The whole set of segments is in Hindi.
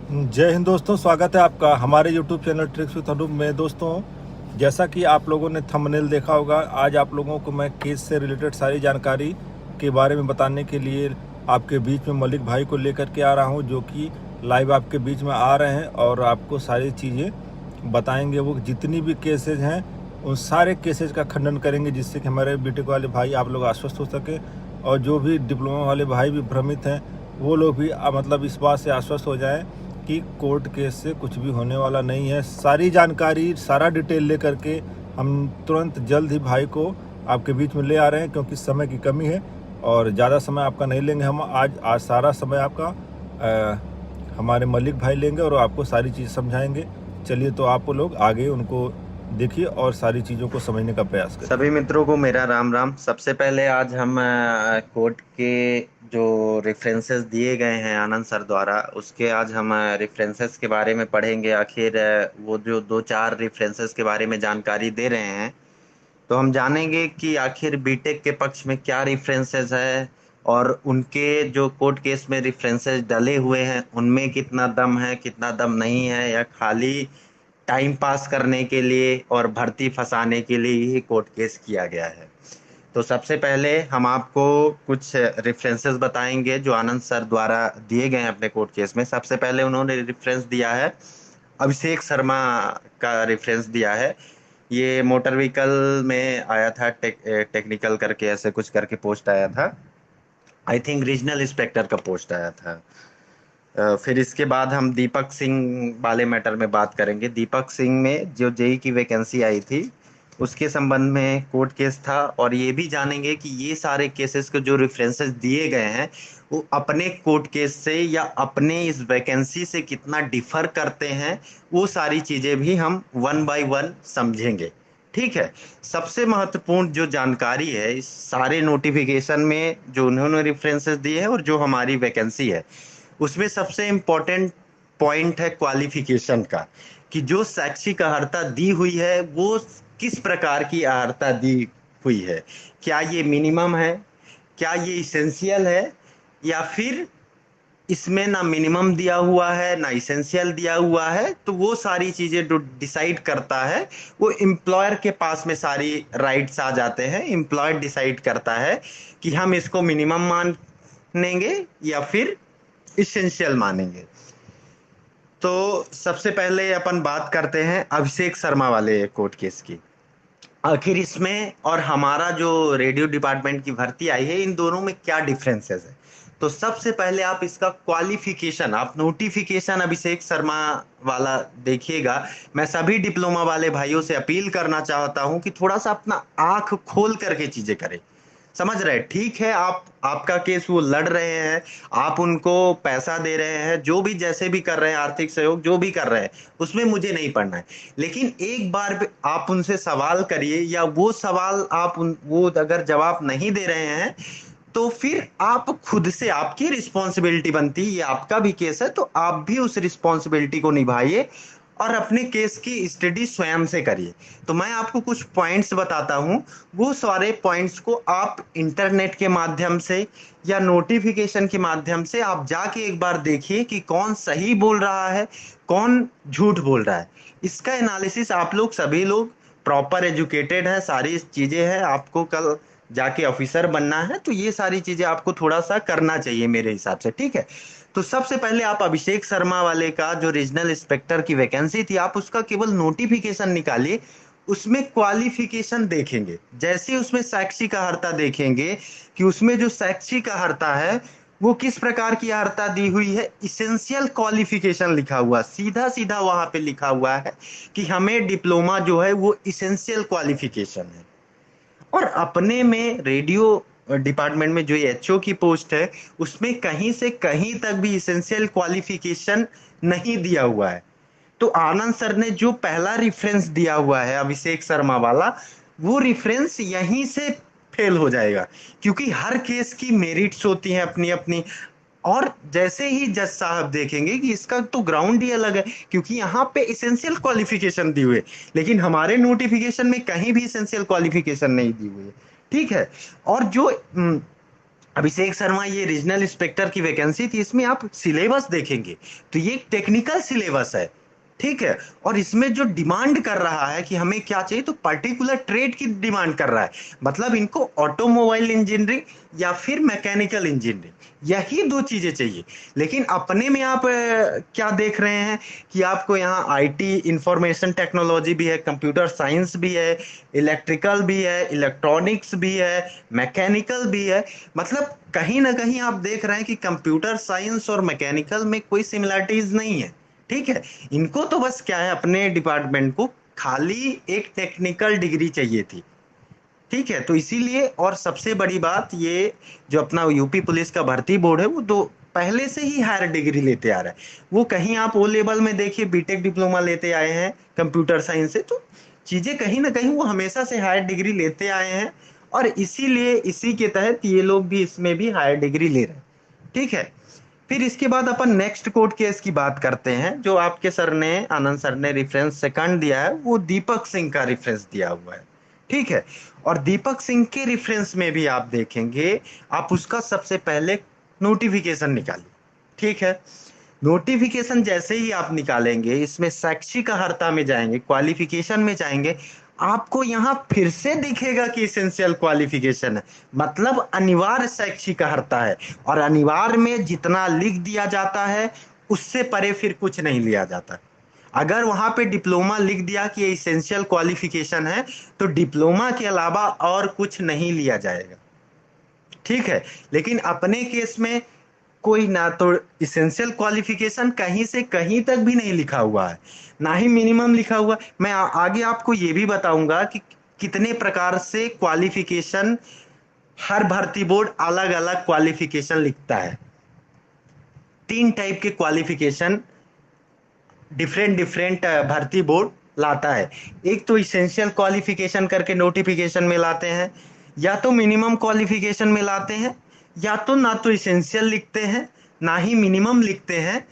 जय हिंद दोस्तों, स्वागत है आपका हमारे YouTube channel tricks with Anoop में। दोस्तों, जैसा कि आप लोगों ने थंबनेल देखा होगा, आज आप लोगों को मैं केस से रिलेटेड सारी जानकारी के बारे में बताने के लिए आपके बीच में मलिक भाई को लेकर के आ रहा हूं, जो कि लाइव आपके बीच में आ रहे हैं और आपको सारी चीज़ें बताएंगे। वो जितनी भी केसेज हैं उन सारे केसेज का खंडन करेंगे, जिससे कि हमारे बीटेक वाले भाई आप लोग आश्वस्त हो सके, और जो भी डिप्लोमा वाले भाई भी भ्रमित हैं वो लोग भी मतलब इस बात से आश्वस्त हो जाएं कि कोर्ट केस से कुछ भी होने वाला नहीं है। सारी जानकारी, सारा डिटेल लेकर के हम तुरंत जल्द ही भाई को आपके बीच में ले आ रहे हैं, क्योंकि समय की कमी है और ज़्यादा समय आपका नहीं लेंगे हम। आज सारा समय आपका हमारे मलिक भाई लेंगे और आपको सारी चीज़ समझाएंगे। चलिए, तो आप लोग आगे उनको देखिए और सारी चीज़ों को समझने का प्रयास करें। सभी मित्रों को मेरा राम राम। सबसे पहले आज हम कोर्ट के जो रेफरेंसेस दिए गए हैं आनंद सर द्वारा, उसके आज हम रेफरेंसेस के बारे में पढ़ेंगे। आखिर वो जो दो चार रेफरेंसेस के बारे में जानकारी दे रहे हैं, तो हम जानेंगे कि आखिर बीटेक के पक्ष में क्या रेफरेंसेस है और उनके जो कोर्ट केस में रेफरेंसेस डले हुए हैं उनमें कितना दम है, कितना दम नहीं है, या खाली टाइम पास करने के लिए और भर्ती फंसाने के लिए ही कोर्ट केस किया गया है। तो सबसे पहले हम आपको कुछ रेफरेंसेस बताएंगे जो आनंद सर द्वारा दिए गए हैं अपने कोर्ट केस में। सबसे पहले उन्होंने रेफरेंस दिया है, अभिषेक शर्मा का रेफरेंस दिया है। ये मोटर व्हीकल में आया था, टेक्निकल करके ऐसे कुछ करके पोस्ट आया था। आई थिंक रीजनल इंस्पेक्टर का पोस्ट आया था। फिर इसके बाद हम दीपक सिंह वाले मैटर में बात करेंगे। दीपक सिंह में जो जेई की वैकेंसी आई थी उसके संबंध में कोर्ट केस था, और ये भी जानेंगे कि ये सारे केसेस के जो रेफरेंसेस दिए गए हैं वो अपने कोर्ट केस से या अपने इस वैकेंसी से कितना डिफर करते हैं। वो सारी चीजें भी हम वन बाय वन समझेंगे। ठीक है। सबसे महत्वपूर्ण जो जानकारी है इस सारे नोटिफिकेशन में जो उन्होंने रेफरेंसेस दिए हैं और जो हमारी वैकेंसी है, उसमें सबसे इम्पोर्टेंट पॉइंट है क्वालिफिकेशन का, कि जो शैक्षिक अर्हता दी हुई है वो किस प्रकार की अर्हता दी हुई है। क्या ये मिनिमम है, क्या ये इसेंशियल है, या फिर इसमें ना मिनिमम दिया हुआ है ना इसेंशियल दिया हुआ है। तो वो सारी चीजें जो डिसाइड करता है वो एम्प्लॉयर के पास में सारी राइट्स आ जाते हैं। एम्प्लॉयर डिसाइड करता है कि हम इसको मिनिमम मानेंगे या फिर इसेंशियल मानेंगे। तो सबसे पहले अपन बात करते हैं अभिषेक शर्मा वाले कोर्ट केस की। आखिर इसमें और हमारा जो रेडियो डिपार्टमेंट की भर्ती आई है, इन दोनों में क्या डिफरेंसेस है। तो सबसे पहले आप इसका क्वालिफिकेशन, आप नोटिफिकेशन अभिषेक शर्मा वाला देखिएगा। मैं सभी डिप्लोमा वाले भाइयों से अपील करना चाहता हूं कि थोड़ा सा अपना आंख खोल करके चीजें करें। समझ रहे, ठीक है, आप आपका केस वो लड़ रहे हैं, आप उनको पैसा दे रहे हैं, जो भी जैसे भी कर रहे हैं, आर्थिक सहयोग जो भी कर रहे हैं, उसमें मुझे नहीं पढ़ना है। लेकिन एक बार आप उनसे सवाल करिए, या वो सवाल वो अगर जवाब नहीं दे रहे हैं तो फिर आप खुद से, आपकी रिस्पॉन्सिबिलिटी बनती है, ये आपका भी केस है तो आप भी उस रिस्पॉन्सिबिलिटी को निभाइए और अपने केस की स्टडी स्वयं से करिए। तो मैं आपको कुछ पॉइंट्स बताता हूं, वो सारे पॉइंट्स को आप इंटरनेट के माध्यम से या नोटिफिकेशन के माध्यम से आप जाके एक बार देखिए कि कौन सही बोल रहा है, कौन झूठ बोल रहा है। इसका एनालिसिस आप लोग सभी लोग प्रॉपर एजुकेटेड है, सारी चीजें हैं, आपको कल जाके ऑफिसर बनना है, तो ये सारी चीजें आपको थोड़ा सा करना चाहिए मेरे हिसाब से। ठीक है। तो सबसे पहले आप अभिषेक शर्मा वाले का जो रीजनल इंस्पेक्टर की वैकेंसी थी, आप उसका केवल नोटिफिकेशन निकालिए, उसमें क्वालिफिकेशन देखेंगे। जैसे उसमें शैक्षिक अर्हता देखेंगे कि उसमें जो शैक्षिक अर्हता है वो किस प्रकार की अर्हता दी हुई है, इसेंशियल क्वालिफिकेशन लिखा हुआ, सीधा सीधा वहां पे लिखा हुआ है कि हमें डिप्लोमा जो है वो इसेंशियल क्वालिफिकेशन है। और अपने में रेडियो डिपार्टमेंट में जो एचओ की पोस्ट है उसमें कहीं से कहीं तक भी इसेंशियल क्वालिफिकेशन नहीं दिया हुआ है। तो आनंद सर ने जो पहला रेफरेंस दिया हुआ है अभिषेक शर्मा वाला, वो रेफरेंस यहीं से फेल हो जाएगा, क्योंकि हर केस की मेरिट्स होती हैं अपनी अपनी। और जैसे ही जज साहब देखेंगे कि इसका तो ग्राउंड ही अलग है, क्योंकि यहाँ पे इसेंशियल क्वालिफिकेशन दी हुई है, लेकिन हमारे नोटिफिकेशन में कहीं भी इसेंशियल क्वालिफिकेशन नहीं दी हुई है। ठीक है। और जो अभिषेक शर्मा ये रीजनल इंस्पेक्टर की वैकेंसी थी, इसमें आप सिलेबस देखेंगे तो ये एक टेक्निकल सिलेबस है, ठीक है। और इसमें जो डिमांड कर रहा है कि हमें क्या चाहिए, तो पर्टिकुलर ट्रेड की डिमांड कर रहा है, मतलब इनको ऑटोमोबाइल इंजीनियरिंग या फिर मैकेनिकल इंजीनियरिंग, यही दो चीजें चाहिए। लेकिन अपने में आप क्या देख रहे हैं कि आपको यहाँ आईटी इंफॉर्मेशन टेक्नोलॉजी भी है, कंप्यूटर साइंस भी है, इलेक्ट्रिकल भी है, इलेक्ट्रॉनिक्स भी है, मैकेनिकल भी है। मतलब कहीं ना कहीं आप देख रहे हैं कि कंप्यूटर साइंस और मैकेनिकल में कोई सिमिलरिटीज नहीं है, ठीक है। इनको तो बस क्या है, अपने डिपार्टमेंट को खाली एक टेक्निकल डिग्री चाहिए थी, ठीक है। तो इसीलिए, और सबसे बड़ी बात ये, जो अपना यूपी पुलिस का भर्ती बोर्ड है वो तो पहले से ही हायर डिग्री लेते आ रहा है। वो कहीं आप ओ लेवल में देखिए बीटेक डिप्लोमा लेते आए हैं कंप्यूटर साइंस से, तो चीजें कहीं ना कहीं वो हमेशा से हायर डिग्री लेते आए हैं, और इसीलिए इसी के तहत ये लोग भी इसमें भी हायर डिग्री ले रहे हैं, ठीक है। फिर इसके बाद अपन नेक्स्ट कोर्ट केस की बात करते हैं, जो आपके सर ने, आनंद सर ने रेफरेंस सेकंड दिया है, वो दीपक सिंह का रेफरेंस दिया हुआ है, ठीक है। और दीपक सिंह के रेफरेंस में भी आप देखेंगे, आप उसका सबसे पहले नोटिफिकेशन निकालिए, ठीक है। नोटिफिकेशन जैसे ही आप निकालेंगे, इसमें शैक्षिक अर्हता में जाएंगे, क्वालिफिकेशन में जाएंगे, आपको यहां फिर से दिखेगा कि इसेंशियल क्वालिफिकेशन है, मतलब अनिवार्य शैक्षिक अर्हता है। और अनिवार्य में जितना लिख दिया जाता है उससे परे फिर कुछ नहीं लिया जाता। अगर वहां पे डिप्लोमा लिख दिया कि ये इसेंशियल क्वालिफिकेशन है, तो डिप्लोमा के अलावा और कुछ नहीं लिया जाएगा, ठीक है। लेकिन अपने केस में कोई ना तो इसेंशियल क्वालिफिकेशन कहीं से कहीं तक भी नहीं लिखा हुआ है, ना ही मिनिमम लिखा हुआ। मैं आगे आपको ये भी बताऊंगा कि कितने प्रकार से क्वालिफिकेशन, हर भर्ती बोर्ड अलग अलग क्वालिफिकेशन लिखता है। 3 टाइप के क्वालिफिकेशन डिफरेंट डिफरेंट भर्ती बोर्ड लाता है। एक तो इसेंशियल क्वालिफिकेशन करके नोटिफिकेशन में लाते हैं, या तो मिनिमम क्वालिफिकेशन में लाते हैं, या तो ना तो इसेंशियल लिखते हैं ना ही मिनिमम लिखते हैं,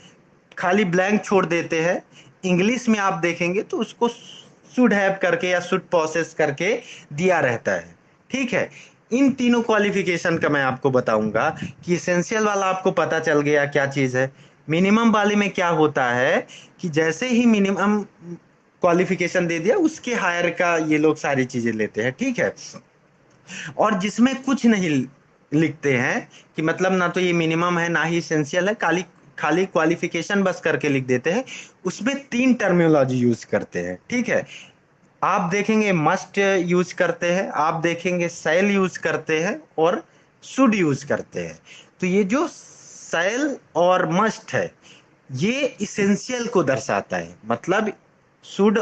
खाली ब्लैंक छोड़ देते हैं। इंग्लिश में आप देखेंगे तो उसको शुड हैव करके या शुड प्रोसेस करके दिया रहता है, ठीक है। इन तीनों क्वालिफिकेशन का मैं आपको बताऊंगा कि इसेंशियल वाला आपको पता चल गया क्या चीज है। मिनिमम वाले में क्या होता है कि जैसे ही मिनिमम क्वालिफिकेशन दे दिया, उसके हायर का ये लोग सारी चीजें लेते हैं, ठीक है। और जिसमें कुछ नहीं लिखते हैं कि मतलब ना तो ये मिनिमम है ना ही इसेंशियल है, खाली खाली क्वालिफिकेशन बस करके लिख देते हैं, उसमें 3 टर्मिनोलॉजी यूज करते हैं, ठीक है। आप देखेंगे मस्ट यूज करते हैं, आप देखेंगे शैल यूज करते हैं, और शुड यूज करते हैं। तो ये जो शैल और मस्ट है, ये इसेंशियल को दर्शाता है। मतलब शुड,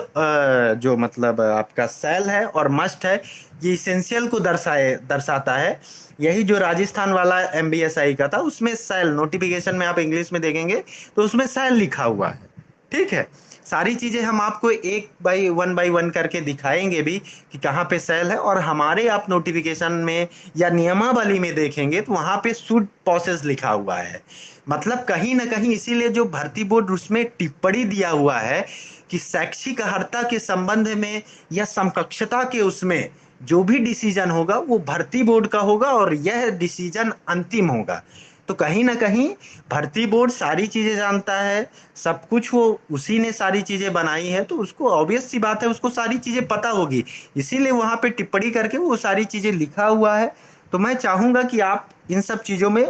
जो मतलब आपका शैल है और मस्ट है, ये इसेंशियल को दर्शाता है। यही जो राजस्थान वाला एमबीएसआई का था, उसमें शैल, नोटिफिकेशन में आप इंग्लिश में देखेंगे तो उसमें शैल लिखा हुआ है, ठीक है। सारी चीजें हम आपको एक बाई वन करके दिखाएंगे भी कि कहाँ पे सेल है। और हमारे आप नोटिफिकेशन में या नियमावली में देखेंगे तो वहां पे शुड प्रोसेस लिखा हुआ है। मतलब कहीं ना कहीं इसीलिए जो भर्ती बोर्ड उसमें टिप्पणी दिया हुआ है कि शैक्षिक अर्हता के संबंध में या समकक्षता के उसमें जो भी डिसीजन होगा वो भर्ती बोर्ड का होगा, और यह डिसीजन अंतिम होगा। तो कहीं ना कहीं भर्ती बोर्ड सारी चीजें जानता है, सब कुछ वो उसी ने सारी चीजें बनाई है, तो उसको ऑब्वियस सी बात है उसको सारी चीजें पता होगी, इसीलिए वहां पे टिप्पणी करके वो सारी चीजें लिखा हुआ है। तो मैं चाहूंगा कि आप इन सब चीजों में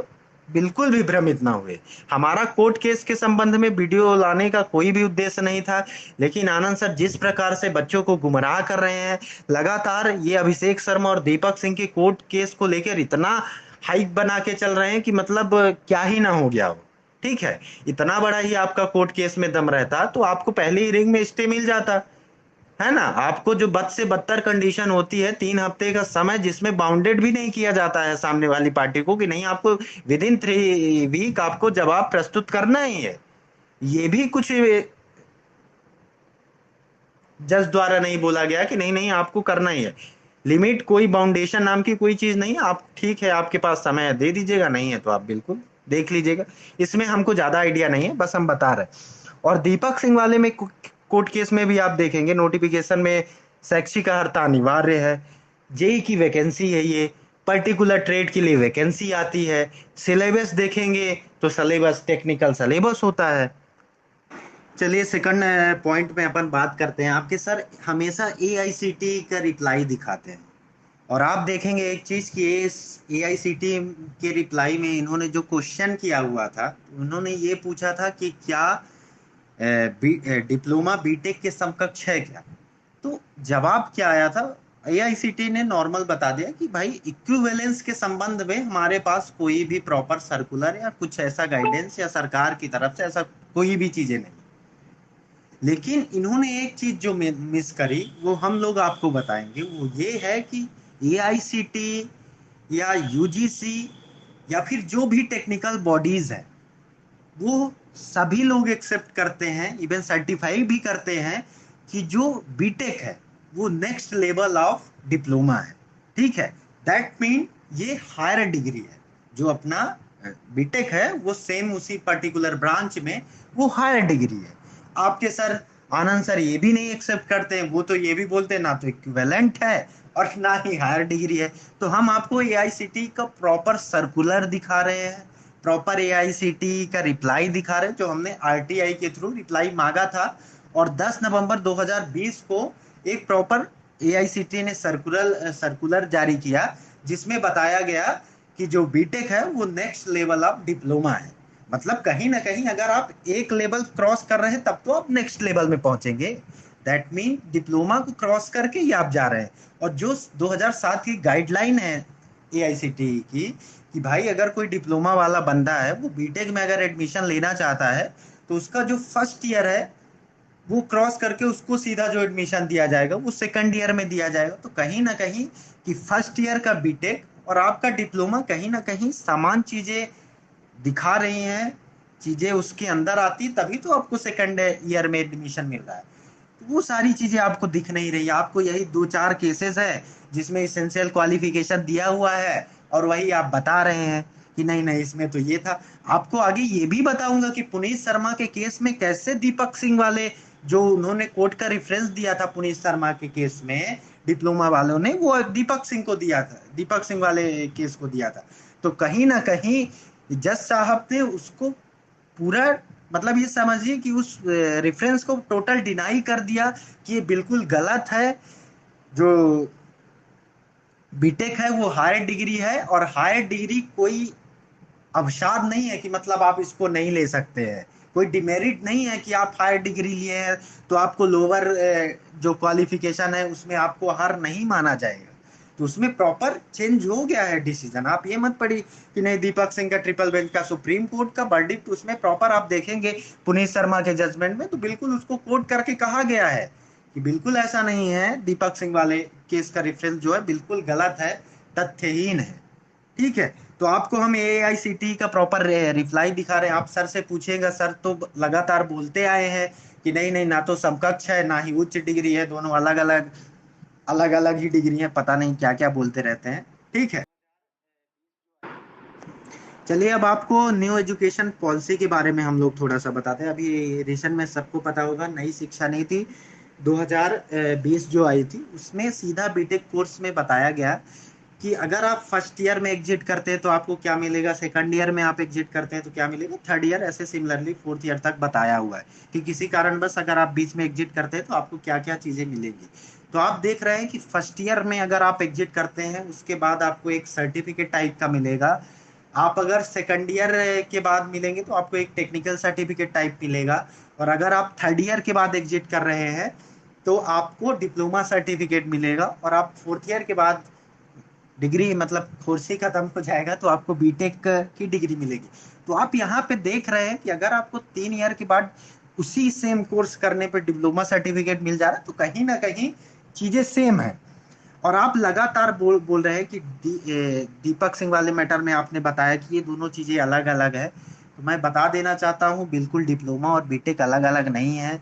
बिल्कुल भी भ्रमित ना हुए। हमारा कोर्ट केस के संबंध में वीडियो लाने का कोई भी उद्देश्य नहीं था, लेकिन आनंद सर जिस प्रकार से बच्चों को गुमराह कर रहे हैं, लगातार ये अभिषेक शर्मा और दीपक सिंह के कोर्ट केस को लेकर इतना हाइप बना के चल रहे हैं कि मतलब क्या ही ना हो गया हो, ठीक है। इतना बड़ा ही आपका कोर्ट केस में दम रहता तो आपको पहले ही रिंग में स्टे मिल जाता, है ना। आपको जो बद से बदतर कंडीशन होती है, 3 हफ्ते का समय जिसमें बाउंडेड भी नहीं किया जाता है सामने वाली पार्टी को कि नहीं आपको विद इन 3 वीक आपको जवाब प्रस्तुत करना ही है, ये भी कुछ जज द्वारा नहीं बोला गया कि नहीं नहीं आपको करना ही है। लिमिट, कोई बाउंडेशन नाम की कोई चीज नहीं है। आप ठीक है, आपके पास समय है, दे दीजिएगा, नहीं है तो आप बिल्कुल देख लीजिएगा। इसमें हमको ज्यादा आइडिया नहीं है, बस हम बता रहे हैं। और दीपक सिंह वाले में कोर्ट केस में भी आप देखेंगे नोटिफिकेशन में शैक्षिक अर्हता अनिवार्य है, जेई की वैकेंसी है ये, पर्टिकुलर ट्रेड के लिए वैकेंसी आती है। सिलेबस देखेंगे तो सिलेबस टेक्निकल सिलेबस होता है। चलिए सेकंड पॉइंट में अपन बात करते हैं। आपके सर हमेशा एआईसीटी का रिप्लाई दिखाते हैं, और आप देखेंगे एक चीज कि एआईसीटी के रिप्लाई में इन्होंने जो क्वेश्चन किया हुआ था, उन्होंने ये पूछा था कि क्या डिप्लोमा बीटेक के समकक्ष है क्या। तो जवाब क्या आया था, एआईसीटी ने नॉर्मल बता दिया कि भाई इक्विवेलेंस के संबंध में हमारे पास कोई भी प्रॉपर सर्कुलर या कुछ ऐसा गाइडेंस या सरकार की तरफ से ऐसा कोई भी चीजें नहीं। लेकिन इन्होंने एक चीज जो मिस करी वो हम लोग आपको बताएंगे, वो ये है कि एआईसीटी या यूजीसी या फिर जो भी टेक्निकल बॉडीज है वो सभी लोग एक्सेप्ट करते हैं, इवन सर्टिफाई भी करते हैं कि जो बीटेक है वो नेक्स्ट लेवल ऑफ डिप्लोमा है। ठीक है, दैट मीन ये हायर डिग्री है। जो अपना बीटेक है वो सेम उसी पर्टिकुलर ब्रांच में वो हायर डिग्री है। आपके सर आनंद सर ये भी नहीं एक्सेप्ट करते हैं, वो तो ये भी बोलते हैं ना तो इक्विवेलेंट है और ना ही हायर डिग्री है। तो हम आपको एआईसीटी का प्रॉपर सर्कुलर दिखा रहे हैं, प्रॉपर एआईसीटी का रिप्लाई दिखा रहे हैं, जो हमने आरटीआई के थ्रू रिप्लाई मांगा था। और 10 नवंबर 2020 को एक प्रॉपर एआईसीटी ने सर्कुलर जारी किया, जिसमें बताया गया कि जो बीटेक है वो नेक्स्ट लेवल ऑफ डिप्लोमा है। मतलब कहीं ना कहीं अगर आप एक लेवल क्रॉस कर रहे हैं तब तो आप नेक्स्ट लेवल में पहुंचेंगे। दैट मीन डिप्लोमा को क्रॉस करके ही आप जा रहे हैं। और जो 2007 की गाइडलाइन है एआईसीटी की कि भाई अगर कोई डिप्लोमा वाला बंदा है वो बीटेक में अगर एडमिशन लेना चाहता है तो उसका जो फर्स्ट ईयर है वो क्रॉस करके उसको सीधा जो एडमिशन दिया जाएगा वो सेकंड ईयर में दिया जाएगा। तो कहीं ना कहीं कि फर्स्ट ईयर का बीटेक और आपका डिप्लोमा कहीं ना कहीं समान चीजें दिखा रही हैं, चीजें उसके अंदर आती तभी तो आपको सेकंड ईयर में एडमिशन मिल रहा है। तो वो सारी चीजें आपको दिख नहीं रही। आपको यही 2-4 केसेस है जिसमें इसेंशियल क्वालिफिकेशन दिया हुआ है और वही आप बता रहे हैं कि नहीं नहीं इसमें तो ये था। आपको आगे ये भी बताऊंगा कि पुनीत शर्मा के केस में कैसे दीपक सिंह वाले, जो उन्होंने कोर्ट का रेफरेंस दिया था पुनीत शर्मा के केस में, डिप्लोमा वालों ने वो दीपक सिंह को दिया था, दीपक सिंह वाले केस को दिया था। तो कहीं ना कहीं जज साहब ने उसको पूरा, मतलब ये समझिए कि उस रेफरेंस को टोटल डिनाई कर दिया कि ये बिल्कुल गलत है। जो बीटेक है वो हायर डिग्री है, और हायर डिग्री कोई अवसाद नहीं है कि मतलब आप इसको नहीं ले सकते हैं। कोई डिमेरिट नहीं है कि आप हायर डिग्री लिए हैं तो आपको लोअर जो क्वालिफिकेशन है उसमें आपको हार नहीं माना जाएगा। तो उसमें प्रॉपर चेंज हो गया है डिसीजन। आप ये मत पढ़ी कि नहीं दीपक सिंह का ट्रिपल बेंच का सुप्रीम कोर्ट का वर्डिक्ट, उसमें प्रॉपर आप देखेंगे पुनीत शर्मा के जजमेंट में तो बिल्कुल उसको कोट करके कहा गया है कि बिल्कुल ऐसा नहीं है, दीपक सिंह वाले केस का रेफरेंस जो है बिल्कुल गलत है, तथ्यहीन है। ठीक है, तो आपको हम एआईसीटी का प्रॉपर रिप्लाई दिखा रहे हैं। आप सर से पूछिएगा, सर तो लगातार बोलते आए हैं कि नहीं नहीं ना तो समकक्ष है ना ही उच्च डिग्री है, दोनों अलग अलग ही डिग्री है, पता नहीं क्या क्या बोलते रहते हैं। ठीक है, चलिए अब आपको न्यू एजुकेशन पॉलिसी के बारे में हम लोग थोड़ा सा बताते हैं। अभी रिसेंट में सबको पता होगा नई शिक्षा नीति 2020 जो आई थी, उसमें सीधा बीटेक कोर्स में बताया गया कि अगर आप फर्स्ट ईयर में एग्जिट करते हैं तो आपको क्या मिलेगा, सेकंड ईयर में आप एग्जिट करते हैं तो क्या मिलेगा, थर्ड ईयर, ऐसे सिमिलरली फोर्थ ईयर तक बताया हुआ है कि किसी कारणवश अगर आप बीच में एग्जिट करते हैं तो आपको क्या क्या चीजें मिलेंगी। तो आप देख रहे हैं कि फर्स्ट ईयर में अगर आप एग्जिट करते हैं उसके बाद आपको एक सर्टिफिकेट टाइप का मिलेगा। आप अगर सेकंड ईयर के बाद मिलेंगे तो आपको एक टेक्निकल सर्टिफिकेट टाइप मिलेगा। और अगर आप थर्ड ईयर के बाद एग्जिट कर रहे हैं तो आपको डिप्लोमा सर्टिफिकेट मिलेगा। और आप फोर्थ ईयर के बाद डिग्री, मतलब कोर्स ही खत्म हो जाएगा तो आपको बीटेक की डिग्री मिलेगी। तो आप यहाँ पे देख रहे हैं कि अगर आपको 3 ईयर के बाद उसी सेम कोर्स करने पे डिप्लोमा सर्टिफिकेट मिल जा रहा है तो कहीं ना कहीं चीजें सेम है। और आप लगातार बोल रहे हैं कि दीपक सिंह वाले मैटर में आपने बताया कि ये दोनों चीजें अलग अलग है। तो मैं बता देना चाहता हूँ बिल्कुल डिप्लोमा और बीटेक अलग अलग नहीं है।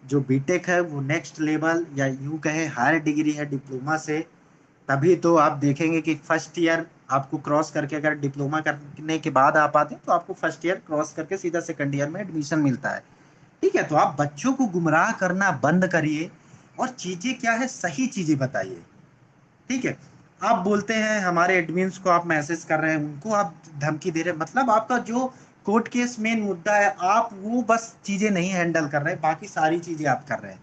जो बीटेक है वो नेक्स्ट लेवल या यूं कहे हायर डिग्री है डिप्लोमा से। तभी तो आप देखेंगे कि फर्स्ट ईयर आपको क्रॉस करके अगर डिप्लोमा करने के बाद आप आते हैं तो आपको फर्स्ट ईयर क्रॉस करके सीधा सेकंड ईयर में एडमिशन मिलता है। ठीक है, तो आप बच्चों को गुमराह करना बंद करिए और चीजें क्या है सही चीजें बताइए। ठीक है, आप बोलते हैं हमारे एडमिन्स को, आप मैसेज कर रहे हैं, उनको आप धमकी दे रहे हैं, मतलब आपका जो कोर्ट केस मेन मुद्दा है, आप वो बस चीजें नहीं हैंडल कर रहे हैं, बाकी सारी चीजें आप कर रहे हैं।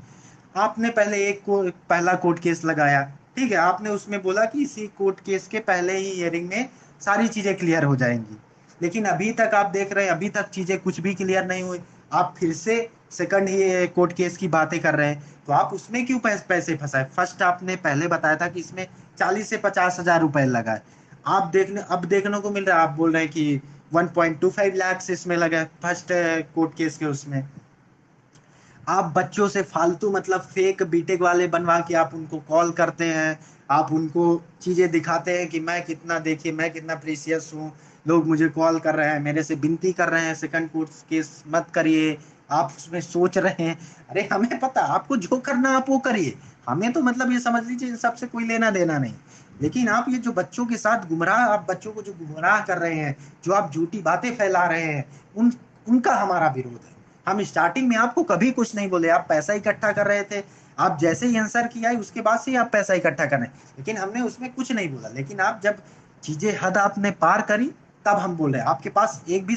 आपने पहले पहला कोर्ट केस लगाया, ठीक है, आपने उसमें बोला कि इसी कोर्ट केस के पहले ही हियरिंग में सारी चीजें क्लियर हो जाएंगी, लेकिन अभी तक आप देख रहे हैं अभी तक चीजें कुछ भी क्लियर नहीं हुई। आप फिर से सेकंड ही कोर्ट केस की बातें कर रहे हैं, तो आप उसमें क्यों पैसे फंसाए? फर्स्ट आपने पहले बताया था कि इसमें 40 से 50 हजार रुपए लगा है। अब देखने को मिल रहा है, आप बोल रहे हैं कि 1.25 लाख इसमें लगा है फर्स्ट कोर्ट केस के उसमें। आप बच्चों से फालतू मतलब फेक बीटेक वाले बनवा के आप उनको कॉल करते हैं, आप उनको चीजें दिखाते हैं कि मैं कितना, देखिए मैं कितना प्रीसियस हूँ, लोग मुझे कॉल कर रहे हैं, मेरे से विनती कर रहे हैं सेकंड कोर्ट केस मत करिए, आप उसमें सोच रहे हैं। अरे हमें पता, आपको जो करना आप वो करिए, हमें तो मतलब ये समझ लीजिए इन सबसे कोई लेना देना नहीं। लेकिन आप ये जो बच्चों के साथ गुमराह, आप बच्चों को जो गुमराह कर रहे हैं, जो आप झूठी बातें फैला रहे हैं, उनका हमारा विरोध है। हम स्टार्टिंग में आपको कभी कुछ नहीं बोले, आप पैसा इकट्ठा कर रहे थे, आप जैसे ही आंसर किया है उसके बाद से ही आप पैसा इकट्ठा कर रहे हैं, लेकिन हमने उसमें कुछ नहीं बोला। लेकिन आप जब चीजें हद आपने पार करी, तब हम बोल रहे हैं आपके पास एक भी,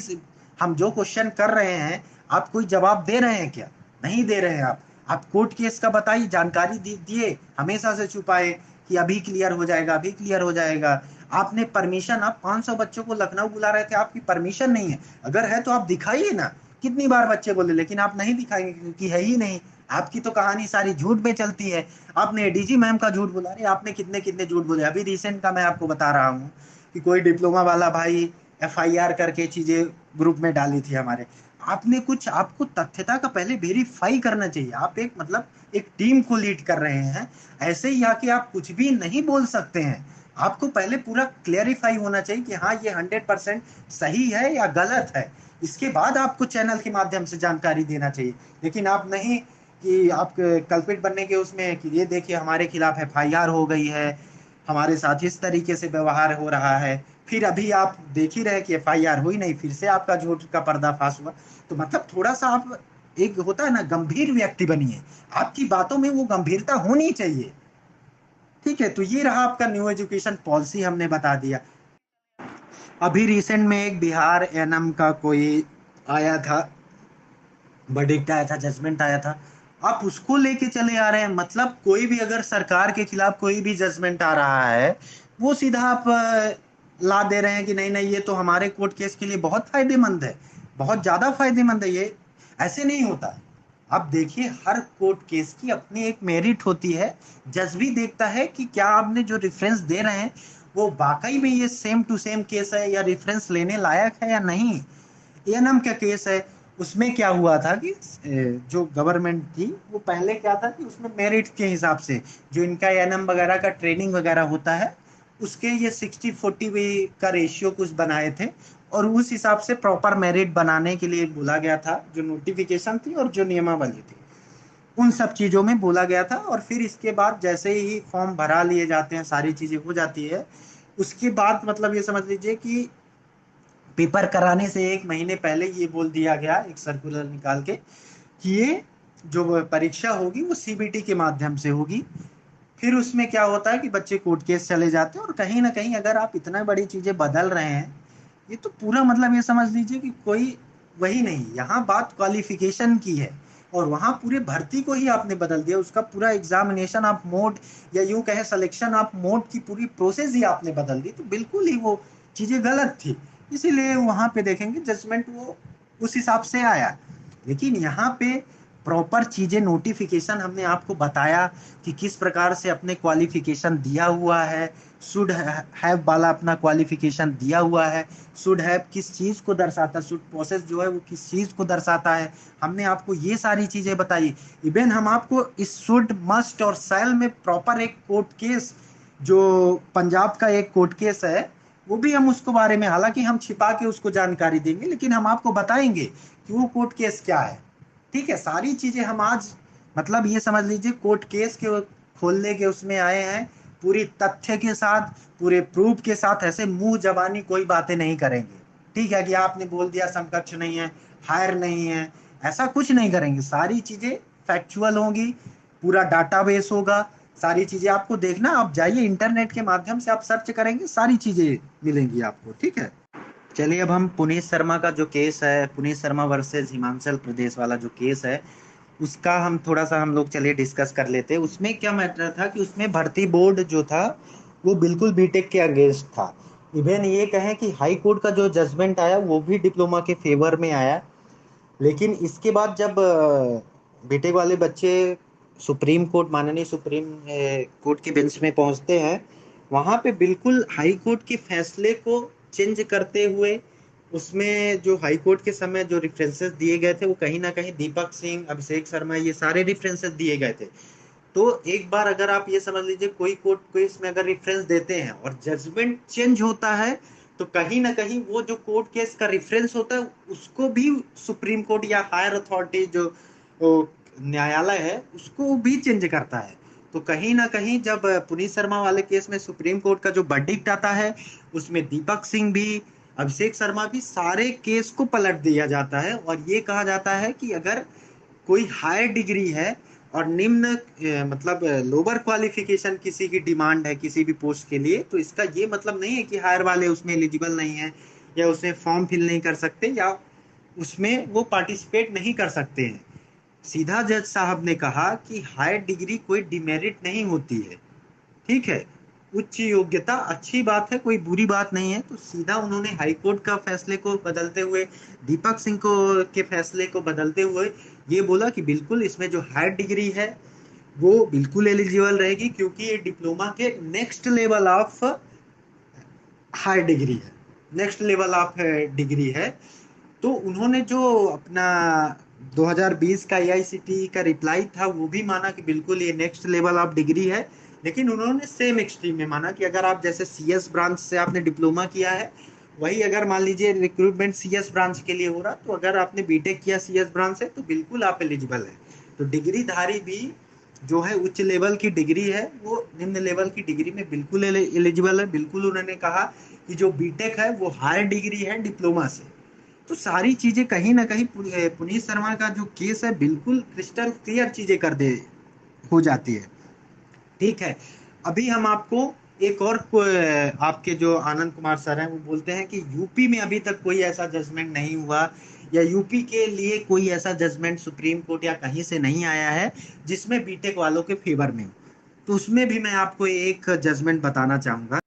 हम जो क्वेश्चन कर रहे हैं, आप कोई जवाब दे रहे हैं क्या? नहीं दे रहे हैं आप कोर्ट केस का बताइए, जानकारी दिए, हमेशा से छुपाए कि अभी क्लियर हो जाएगा, अभी क्लियर हो जाएगा। आपने परमिशन, आप 500 बच्चों को लखनऊ बुला रहे थे, आपकी परमिशन नहीं है, अगर है तो आप दिखाइए ना। कितनी बार बच्चे बोले, लेकिन आप नहीं दिखाएंगे क्योंकि है ही नहीं। आपकी तो कहानी सारी झूठ में चलती है। आपने एडीजी मैम का झूठ बोला, रहे आपने कितने कितने झूठ बोले। अभी रिसेंट का मैं आपको बता रहा हूँ कि कोई डिप्लोमा वाला भाई एफआईआर करके चीजें ग्रुप में डाली थी हमारे। आपने कुछ, आपको तथ्यता का पहले वेरीफाई करना चाहिए। आप एक मतलब एक टीम को लीड कर रहे हैं, ऐसे ही आके आप कुछ भी नहीं बोल सकते हैं। आपको पहले पूरा क्लेरिफाई होना चाहिए कि हाँ ये 100% सही है या गलत है, इसके बाद आपको चैनल के माध्यम से जानकारी देना चाहिए। लेकिन आप नहीं कि आप कल्पित बनने के उसमें कि ये देखिए हमारे खिलाफ एफआईआर हो गई है, हमारे साथ इस तरीके से व्यवहार हो रहा है, फिर अभी आप देख ही रहे कि एफआईआर हुई नहीं, फिर से आपका झूठ का पर्दाफाश हुआ। तो मतलब थोड़ा सा आप, एक होता है ना, गंभीर व्यक्ति बनिए, आपकी बातों में वो गंभीरता होनी चाहिए। ठीक है, तो ये रहा आपका न्यू एजुकेशन पॉलिसी, हमने बता दिया। अभी रिसेंट में एक बिहार एनएम का कोई आया था, वर्डिक्ट आया था, जजमेंट आया था, आप उसको लेके चले आ रहे हैं। मतलब कोई भी अगर सरकार के खिलाफ कोई भी जजमेंट आ रहा है, वो सीधा आप ला दे रहे हैं कि नहीं नहीं ये तो हमारे कोर्ट केस के लिए बहुत फायदेमंद है, बहुत ज्यादा फायदेमंद है। ये ऐसे नहीं होता है। आप देखिए हर कोर्ट केस की अपनी एक मेरिट होती है। जज भी देखता है कि क्या आपने जो रेफरेंस दे रहे हैं वो वाकई में ये सेम टू सेम केस है या रेफरेंस लेने लायक है या नहीं। एएनएम का केस है, उसमें क्या हुआ था कि जो गवर्नमेंट थी वो पहले क्या था कि उसमें मेरिट के हिसाब से जो इनका एएनएम वगैरह का ट्रेनिंग वगैरह होता है, उसके ये 60-40 का रेशियो कुछ बनाए थे, और उस हिसाब से प्रॉपर मेरिट बनाने के लिए बोला गया था। जो नोटिफिकेशन थी और जो नियमावली थी, उन सब चीजों में बोला गया था। और फिर इसके बाद जैसे ही फॉर्म भरा लिए जाते हैं, सारी चीजें हो जाती है, उसके बाद मतलब ये समझ लीजिए कि पेपर कराने से एक महीने पहले ये बोल दिया गया एक सर्कुलर निकाल के कि ये जो परीक्षा होगी वो सीबीटी के माध्यम से होगी। फिर उसमें क्या होता है कि बच्चे कोर्ट केस चले जाते हैं, और कहीं ना कहीं अगर आप इतना बड़ी चीजें बदल रहे हैं, ये तो पूरा मतलब ये समझ लीजिए कि कोई वही नहीं, यहाँ बात क्वालिफिकेशन की है, और वहां पूरे भर्ती को ही आपने बदल दिया, उसका पूरा एग्जामिनेशन आप मोड, या यूं कहे सिलेक्शन आप मोड की पूरी प्रोसेस ही आपने बदल दी। तो बिल्कुल ही वो चीजें गलत थी, इसीलिए वहां पे देखेंगे जजमेंट वो उस हिसाब से आया। लेकिन यहाँ पे प्रॉपर चीजें, नोटिफिकेशन हमने आपको बताया कि किस प्रकार से अपने क्वालिफिकेशन दिया हुआ है, शुड हैव वाला अपना क्वालिफिकेशन दिया हुआ है। शुड हैव किस चीज को दर्शाता है, शुड प्रोसेस जो है वो किस चीज को दर्शाता है, हमने आपको ये सारी चीजें बताई। इवन हम आपको इस शुड, मस्ट और शैल में प्रॉपर एक कोर्ट केस, जो पंजाब का एक कोर्ट केस है, वो भी हम उसको बारे में, हालांकि हम छिपा के उसको जानकारी देंगे, लेकिन हम आपको बताएंगे कि वो कोर्ट केस क्या है। ठीक है, सारी चीजें हम आज मतलब ये समझ लीजिए कोर्ट केस के खोलने के उसमें आए हैं, पूरी तथ्य के साथ, पूरे प्रूफ के साथ। ऐसे मुंह जबानी कोई बातें नहीं करेंगे। ठीक है कि आपने बोल दिया समकक्ष नहीं है, हायर नहीं है, ऐसा कुछ नहीं करेंगे। सारी चीजें फैक्चुअल होंगी, पूरा डाटाबेस होगा, सारी चीजें आपको देखना, आप जाइए इंटरनेट के माध्यम से आप सर्च करेंगे, सारी चीजें मिलेंगी आपको, ठीक है। चलिए अब हम पुनीत शर्मा का जो केस है, पुनीत शर्मा वर्सेस हिमाचल प्रदेश वाला जो केस है, उसका हम थोड़ा सा हम लोग चलिए डिस्कस कर लेते हैं। उसमें क्या मैटर था कि उसमें भर्ती बोर्ड जो था वो बिल्कुल बीटेक के अगेंस्ट था। इवन ये कहें कि हाई कोर्ट का जो जजमेंट आया वो भी डिप्लोमा के फेवर में आया। लेकिन इसके बाद जब बीटेक वाले बच्चे सुप्रीम कोर्ट, माननीय सुप्रीम कोर्ट के बेंच में पहुंचते हैं, वहां पे बिल्कुल हाई कोर्ट के फैसले को चेंज करते हुए, उसमें जो हाई कोर्ट के समय जो रेफरेंसेस दिए गए थे वो कहीं ना कहीं दीपक सिंह, अभिषेक शर्मा, ये सारे रेफरेंसेस दिए गए थे। तो एक बार अगर आप ये समझ लीजिए, कोई कोर्ट केस में अगर रेफरेंस देते हैं और जजमेंट चेंज होता है, तो कहीं ना कहीं वो जो कोर्ट केस का रेफरेंस होता है उसको भी सुप्रीम कोर्ट या हायर अथॉरिटी जो न्यायालय है उसको भी चेंज करता है। तो कहीं ना कहीं जब पुनीत शर्मा वाले केस में सुप्रीम कोर्ट का जो वर्डिक्ट आता है, उसमें दीपक सिंह भी, अभिषेक शर्मा भी, सारे केस को पलट दिया जाता है और ये कहा जाता है कि अगर कोई हायर डिग्री है और निम्न मतलब लोअर क्वालिफिकेशन किसी की डिमांड है किसी भी पोस्ट के लिए, तो इसका ये मतलब नहीं है कि हायर वाले उसमें एलिजिबल नहीं है या उसमें फॉर्म फिल नहीं कर सकते या उसमें वो पार्टिसिपेट नहीं कर सकते हैं। सीधा जज साहब ने कहा कि हायर डिग्री कोई डिमेरिट नहीं होती है, ठीक है। उच्च योग्यता अच्छी बात है, कोई बुरी बात नहीं है। तो सीधा उन्होंने हाई कोर्ट का फैसले को बदलते हुए, दीपक सिंह को के फैसले को बदलते हुए ये बोला कि बिल्कुल इसमें जो हायर डिग्री है वो बिल्कुल एलिजिबल रहेगी, क्योंकि ये डिप्लोमा के next level of higher degree है, नेक्स्ट लेवल ऑफ डिग्री है। तो उन्होंने जो अपना 2020 का एआईसीटीई का रिप्लाई था वो भी माना कि बिल्कुल ये नेक्स्ट लेवल ऑफ डिग्री है। लेकिन उन्होंने सेम एक्सट्रीम में माना कि अगर आप जैसे सीएस ब्रांच से आपने डिप्लोमा किया है, वही अगर मान लीजिए रिक्रूटमेंट सीएस ब्रांच के लिए हो रहा, तो अगर आपने बीटेक किया सीएस ब्रांच से तो बिल्कुल आप एलिजिबल है। तो डिग्रीधारी भी जो है उच्च लेवल की डिग्री है वो निम्न लेवल की डिग्री में बिल्कुल एलिजिबल है। बिल्कुल उन्होंने कहा कि जो बीटेक है वो हायर डिग्री है डिप्लोमा से। तो सारी चीजें कहीं ना कहीं पुनीत शर्मा का जो केस है बिल्कुल क्रिस्टल क्लियर चीजें कर दे हो जाती है, ठीक है। अभी हम आपको एक और आपके जो आनंद कुमार सर हैं वो बोलते हैं कि यूपी में अभी तक कोई ऐसा जजमेंट नहीं हुआ या यूपी के लिए कोई ऐसा जजमेंट सुप्रीम कोर्ट या कहीं से नहीं आया है जिसमें बीटेक वालों के फेवर में हो। तो उसमें भी मैं आपको एक जजमेंट बताना चाहूंगा।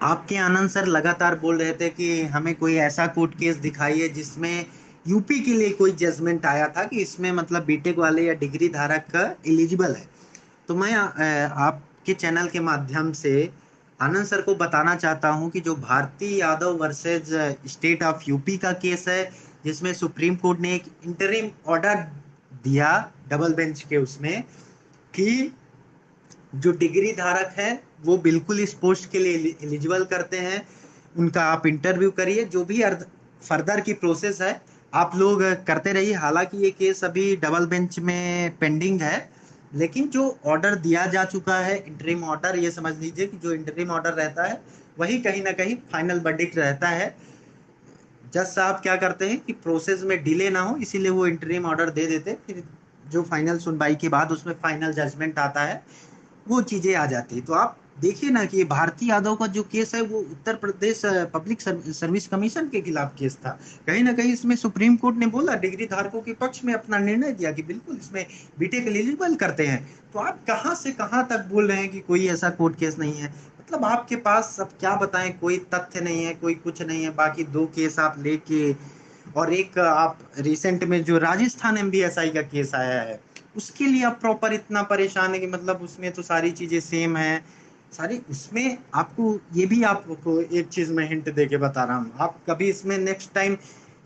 आपके आनंद सर लगातार बोल रहे थे कि हमें कोई ऐसा कोर्ट केस दिखाइए जिसमें यूपी के लिए कोई जजमेंट आया था कि इसमें मतलब बीटेक वाले या डिग्री धारक एलिजिबल है। तो मैं आपके चैनल के माध्यम से आनंद सर को बताना चाहता हूं कि जो Bharti Yadav versus state of UP का केस है, जिसमें सुप्रीम कोर्ट ने एक इंटरिम ऑर्डर दिया डबल बेंच के उसमें कि जो डिग्री धारक है वो बिल्कुल इस पोस्ट के लिए एलिजिबल करते हैं, उनका आप इंटरव्यू करिए, जो भी फर्दर की प्रोसेस है आप लोग करते रहिए। हालांकि ये केस अभी डबल बेंच में पेंडिंग है, लेकिन जो ऑर्डर दिया जा चुका है इंटरिम ऑर्डर, ये समझ लीजिए कि जो इंटरिम ऑर्डर रहता है वही कहीं ना कहीं फाइनल वर्डिक्ट रहता है। जज साहब क्या करते हैं कि प्रोसेस में डिले ना हो इसीलिए वो इंटरिम ऑर्डर दे देते, फिर जो फाइनल सुनवाई के बाद उसमें फाइनल जजमेंट आता है वो चीजें आ जाती है। तो आप देखिए ना कि भारती यादव का जो केस है वो Uttar Pradesh public service commission के खिलाफ केस था। कहीं ना कहीं इसमें सुप्रीम कोर्ट ने बोला, डिग्री धारकों के पक्ष में अपना निर्णय दिया कि बिल्कुल इसमें बीटेक एलिजिबल करते हैं। तो आप कहां से कहां तक बोल रहे हैं कि कोई ऐसा कोर्ट केस नहीं है? मतलब आपके पास अब क्या बताएं, कोई तथ्य नहीं है, कोई कुछ नहीं है। बाकी दो केस आप लेके, और एक आप रिसेंट में जो राजस्थान एमबीएसआई का केस आया है उसके लिए आप प्रॉपर इतना परेशान है कि मतलब उसमें तो सारी चीजें सेम है सारी। उसमें आपको ये भी आपको एक चीज मैं हिंट दे के बता रहा हूँ, आप कभी इसमें नेक्स्ट टाइम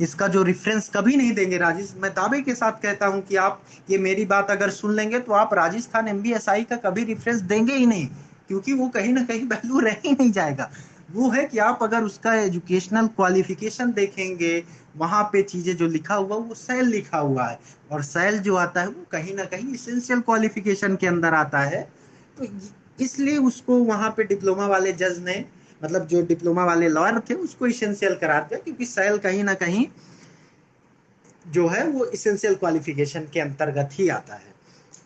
इसका जो रेफरेंस कभी नहीं देंगे राजेश, मैं दावे के साथ कहता हूं कि आप ये मेरी बात अगर सुन लेंगे तो आप राजस्थान एमबीएसआई का कभी रेफरेंस देंगे ही नहीं, क्योंकि वो कहीं ना कहीं वैल्यू रह ही नहीं जाएगा। वो है कि आप अगर उसका एजुकेशनल क्वालिफिकेशन देखेंगे, वहां पे चीजें जो लिखा हुआ वो सेल लिखा हुआ है, और सेल जो आता है वो कहीं ना कहीं इसेंशियल क्वालिफिकेशन के अंदर आता है। तो इसलिए उसको वहां पे डिप्लोमा वाले जज ने, मतलब जो डिप्लोमा वाले लॉयर थे, उसको इसेंशियल करार दिया, क्योंकि सेल कहीं ना कहीं जो है वो इसेंशियल क्वालिफिकेशन के अंतर्गत ही आता है।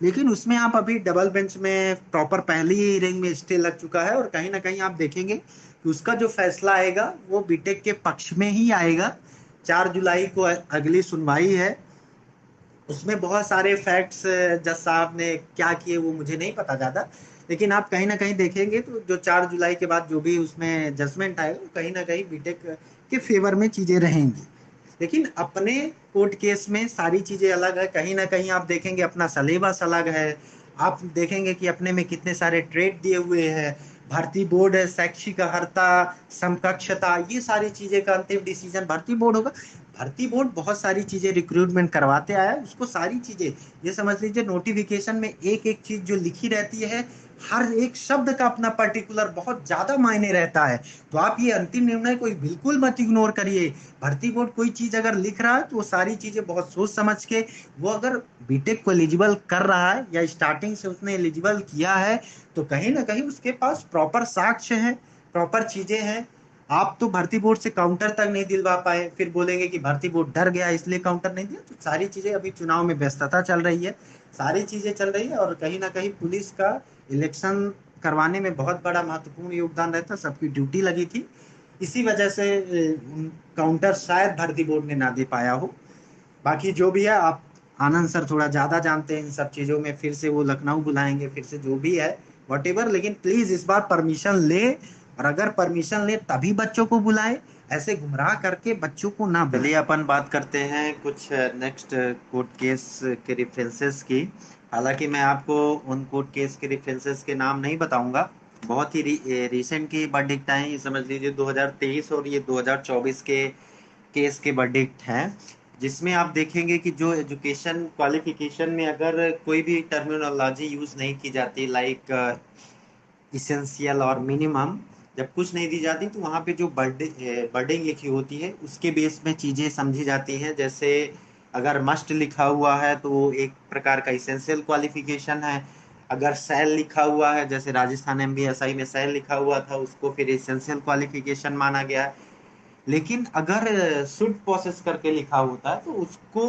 लेकिन उसमें आप अभी डबल बेंच में प्रॉपर पहली ही रिंग में स्टे लग चुका है, और कहीं ना कहीं आप देखेंगे कि उसका जो फैसला आएगा वो बीटेक के पक्ष में ही आएगा। 4 जुलाई को अगली सुनवाई है। उसमें बहुत सारे फैक्ट्स जज साहब ने क्या किए वो मुझे नहीं पता ज्यादा, लेकिन आप कहीं ना कहीं देखेंगे तो जो 4 जुलाई के बाद जो भी उसमें जजमेंट आएगा वो कहीं ना कहीं बीटेक के फेवर में चीजें रहेंगी। लेकिन अपने कोर्ट केस में सारी चीजें अलग है। कहीं ना कहीं आप देखेंगे अपना सलेबस अलग है। आप देखेंगे कि अपने में कितने सारे ट्रेड दिए हुए हैं। भर्ती बोर्ड है, शैक्षिक अर्हता, समकक्षता, ये सारी चीजें का अंतिम डिसीजन भर्ती बोर्ड होगा। भर्ती बोर्ड बहुत सारी चीजें रिक्रूटमेंट करवाते आया है, उसको सारी चीजें, ये समझ लीजिए नोटिफिकेशन में एक एक चीज जो लिखी रहती है, हर एक शब्द का अपना पर्टिकुलर बहुत ज्यादा मायने रहता है। तो आप ये अंतिम निर्णय कोई बिल्कुल मत इग्नोर करिए। भर्ती बोर्ड कोई चीज अगर लिख रहा है तो वो सारी चीजें बहुत सोच समझ के, वो अगर बीटेक को एलिजिबल कर रहा है या स्टार्टिंग से उसने एलिजिबल किया है, तो कहीं ना कहीं उसके पास प्रॉपर साक्ष्य है, प्रॉपर चीजें हैं। आप तो भर्ती बोर्ड से काउंटर तक नहीं दिलवा पाए, फिर बोलेंगे कि भर्ती बोर्ड डर गया इसलिए काउंटर नहीं दिया। तो सारी चीजें, अभी चुनाव में व्यस्तता चल रही है, सारी चीजें चल रही है, और कहीं ना कहीं पुलिस का इलेक्शन करवाने में बहुत बड़ा महत्वपूर्ण योगदान रहता है, सबकी ड्यूटी लगी थी। इसी वजह से काउंटर शायद भर्ती बोर्ड ने ना दे पाया हो। बाकी जो भी है, आप आनंद सर थोड़ा ज्यादा जानते हैं इन सब चीजों में, फिर से वो लखनऊ बुलाएंगे, फिर से जो भी है वॉटेवर, लेकिन प्लीज इस बार परमिशन ले, और अगर परमिशन ले तभी बच्चों को बुलाए, ऐसे गुमराह करके बच्चों को ना चलिए बुलाए। अपन बात करते हैं कुछ नेक्स्ट कोर्ट केस के रेफरेंसेस की। हालांकि मैं आपको उन कोर्ट केस के रेफरेंसेस के नाम नहीं बताऊंगा, बहुत ही रिसेंट की वर्डिक्ट आए हैं। ये समझ लीजिए 2023 और ये 2024 के केस के वर्डिक्ट हैं, जिसमें आप देखेंगे कि जो एजुकेशन क्वालिफिकेशन में अगर कोई भी टर्मिनोलॉजी यूज नहीं की जाती, लाइक इसेंशियल और मिनिमम, जब कुछ नहीं दी जाती तो वहाँ पे जो वर्डिंग लिखी होती है उसके बेस में चीजें समझी जाती हैं। जैसे अगर मस्ट लिखा हुआ है तो वो एक प्रकार का इसेंशियल क्वालिफिकेशन है। अगर सेल लिखा हुआ है, जैसे राजस्थान एमबीएसआई में सेल लिखा हुआ था, उसको फिर इसेंशियल क्वालिफिकेशन माना गया है। लेकिन अगर शुड प्रोसेस करके लिखा होता है तो उसको,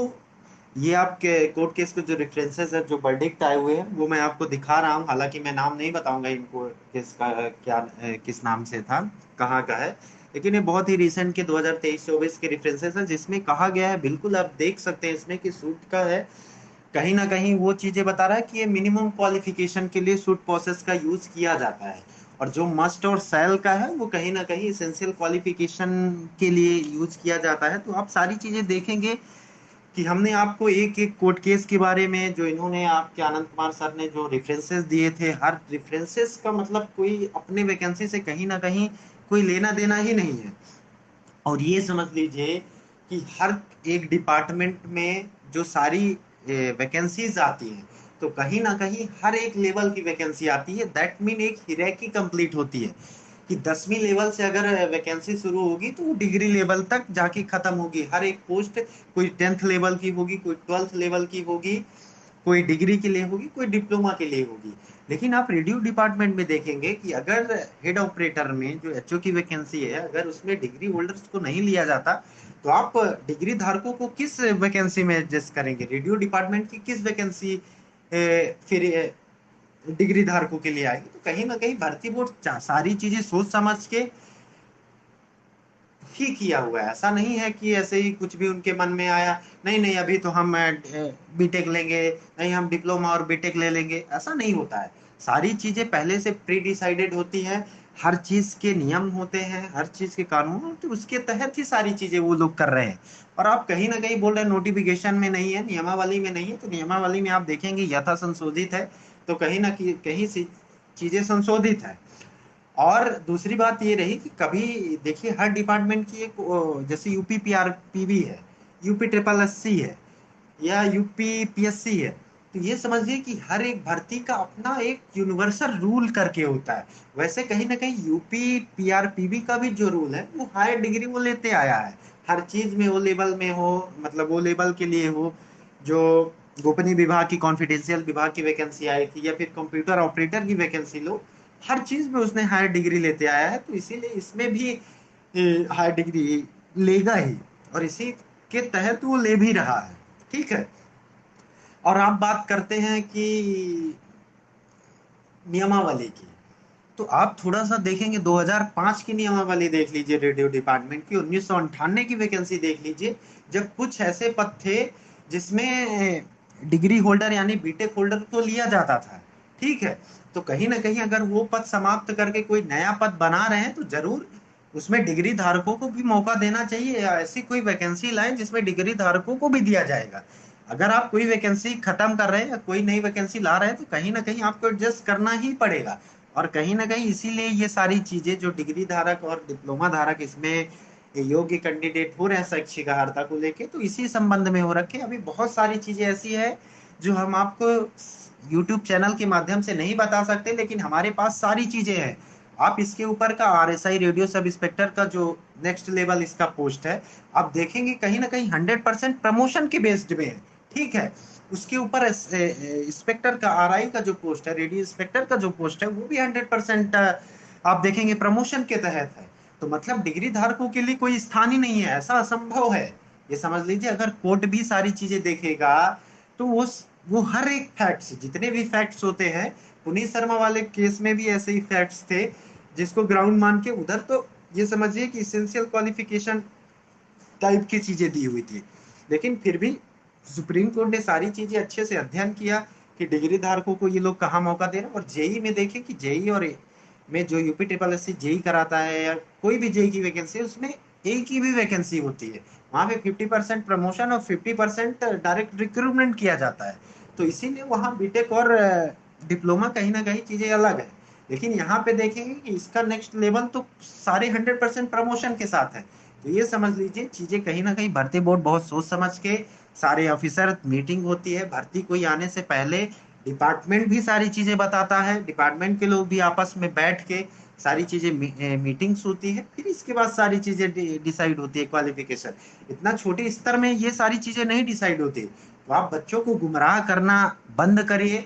ये आपके कोर्ट केस के जो रेफरेंसेस है, जो वर्डिक्ट आए हुए हैं, वो मैं आपको दिखा रहा हूँ। हालांकि मैं नाम नहीं बताऊंगा इनको किसका क्या किस नाम से था, कहाँ का है, लेकिन ये बहुत ही रिसेंट के 2023-24 के रेफरेंसेस है, जिसमें कहा गया है, बिल्कुल आप देख सकते हैं इसमें कि सूट का है। कहीं ना कहीं वो चीजें बता रहा है कि ये मिनिमम क्वालिफिकेशन के लिए सूट प्रोसेस का यूज किया जाता है, और जो मस्ट और सेल का है वो कहीं ना कहीं इसेंशियल क्वालिफिकेशन के लिए यूज किया जाता है। तो आप सारी चीजें देखेंगे कि हमने आपको एक एक कोर्ट केस के बारे में, जो इन्होंने आपके आनंद कुमार सर ने जो रेफरेंसेस दिए थे, हर रेफरेंसेस का मतलब कोई अपने वैकेंसी से कहीं ना कहीं कोई लेना देना ही नहीं है। और ये समझ लीजिए कि हर एक डिपार्टमेंट में जो सारी वैकेंसीज आती हैं, तो कहीं ना कहीं हर एक लेवल की वैकेंसी आती है। दैट मीन एक हिरैर्की कंप्लीट होती है कि 10वीं लेवल से अगर वैकेंसी शुरू होगी तो वो डिग्री लेवल तक जाके खत्म होगी। हर एक पोस्ट कोई 10th लेवल की होगी, कोई 12th लेवल की होगी, कोई डिग्री के लिए होगी, कोई डिप्लोमा के लिए होगी। लेकिन आप रेडियो डिपार्टमेंट में देखेंगे कि अगर हेड ऑपरेटर में जो एचओ की वैकेंसी है, अगर उसमें डिग्री होल्डर्स को नहीं लिया जाता, तो आप डिग्री धारकों को किस वैकेंसी में एडजस्ट करेंगे? रेडियो डिपार्टमेंट की किस वैकेंसी फिर डिग्री धारकों के लिए आएगी? तो कहीं ना कहीं भर्ती बोर्ड सारी चीजें सोच समझ के ही किया हुआ है। ऐसा नहीं है कि ऐसे ही कुछ भी उनके मन में आया, नहीं नहीं अभी तो हम बीटेक लेंगे, नहीं हम डिप्लोमा और बीटेक ले लेंगे, ऐसा नहीं होता है। सारी चीजें पहले से प्री डिसाइडेड होती है, हर चीज के नियम होते हैं, हर चीज के कानून होते हैं, उसके तहत ही सारी चीजें वो लोग कर रहे हैं। और आप कहीं ना कहीं बोल रहे हैं नोटिफिकेशन में नहीं है, नियमावली में नहीं है, तो नियमावली में आप देखेंगे यथा संशोधित है, तो कहीं ना कहीं चीजें संशोधित है। और दूसरी बात ये रही कि कभी देखिए हर डिपार्टमेंट की एक जैसे यूपी पीआरपीवी है, यूपी ट्रिपल एससी है, या यूपी पीएससी है, तो ये समझिए कि हर एक भर्ती का अपना एक यूनिवर्सल रूल करके होता है। वैसे कहीं ना कहीं यूपी पीआरपीवी का भी जो रूल है वो हायर डिग्री वो लेते आया है। हर चीज में वो लेवल में हो, मतलब वो लेवल के लिए हो, जो गोपनीय विभाग की, कॉन्फिडेंशियल विभाग की वैकेंसी आई थी, या फिर कंप्यूटर ऑपरेटर की वैकेंसी लो, हर चीज में उसने हायर डिग्री लेते आया है। तो इसीलिए इसमें भी हायर डिग्री लेगा ही, और इसी के तहत वो ले भी रहा है। ठीक है। और आप बात करते हैं कि नियमावली की, तो आप थोड़ा सा देखेंगे 2005 की नियमावली देख लीजिए रेडियो डिपार्टमेंट की, 1998 की वैकेंसी देख लीजिए, जब कुछ ऐसे पद थे जिसमें डिग्री होल्डर यानी बीटेक होल्डर को लिया जाता था। ठीक है, तो कहीं ना कहीं अगर वो पद समाप्त करके कोई नया पद बना रहे हैं तो जरूर उसमें डिग्री धारकों को भी मौका देना चाहिए, या ऐसी कोई वैकेंसी लाएं जिसमें डिग्री धारकों को भी दिया जाएगा। अगर आप कोई वैकेंसी खत्म कर रहे हैं या कोई नई वैकेंसी ला रहे हैं तो कहीं ना कहीं आपको एडजस्ट करना ही पड़ेगा। और कहीं ना कहीं इसीलिए ये सारी चीजें जो डिग्री धारक और डिप्लोमा धारक इसमें योग्य कैंडिडेट हो रहे हैं शैक्षिक अर्हता को लेके, तो इसी संबंध में हो रखे। अभी बहुत सारी चीजें ऐसी है जो हम आपको यूट्यूब चैनल के माध्यम से नहीं बता सकते, लेकिन हमारे पास सारी चीजें हैं। आप इसके ऊपर का आरएसआई रेडियो सब इंस्पेक्टर का जो नेक्स्ट लेवल इसका पोस्ट है, आप देखेंगे कहीं ना कहीं 100% प्रमोशन के बेस्ड में है। ठीक है, उसके ऊपर इंस्पेक्टर का आरआई का जो पोस्ट है, रेडियो इंस्पेक्टर का जो पोस्ट है, वो भी 100% आप देखेंगे प्रमोशन के तहत है। तो मतलब डिग्री धारकों के लिए कोई स्थान ही नहीं है, ऐसा असंभव है। ये समझ लीजिए, अगर कोर्ट भी सारी चीजें देखेगा तो वो हर एक फैक्ट्स, जितने भी फैक्ट्स होते हैं, पुनीत शर्मा वाले केस में भी ऐसे ही फैक्ट्स थे जिसको ग्राउंड मान के उधर तो ये समझिए कि इसेंशियल क्वालिफिकेशन टाइप की चीजें दी हुई थी, लेकिन फिर भी सुप्रीम कोर्ट ने सारी चीजें अच्छे से अध्ययन किया कि डिग्री धारकों को ये लोग कहाँ मौका दे रहे हैं। और जेई में देखें कि जेई और में जो UP triple S C JE कराता है या कोई भी जेई की वैकेंसी, उसमें एक की भी वैकेंसी होती है, वहां पे 50% प्रमोशन और 50% डायरेक्ट रिक्रूटमेंट किया जाता है। तो इसीलिए वहाँ बीटेक और डिप्लोमा कहीं ना कहीं चीजें अलग है। लेकिन यहाँ पे देखेंगे कि इसका नेक्स्ट लेवल तो सारे 100% प्रमोशन के साथ है। तो ये समझ लीजिए चीजें कहीं ना कहीं भर्ती बोर्ड बहुत सोच समझ के, सारे ऑफिसर मीटिंग होती है भर्ती कोई आने से पहले, डिपार्टमेंट भी सारी चीजें बताता है, डिपार्टमेंट के लोग भी आपस में बैठ के सारी चीजें मीटिंग्स होती है, फिर इसके बाद सारी चीजें डिसाइड होती है क्वालिफिकेशन। इतना छोटे स्तर में ये सारी चीजें नहीं डिसाइड होती। तो आप बच्चों को गुमराह करना बंद करिए,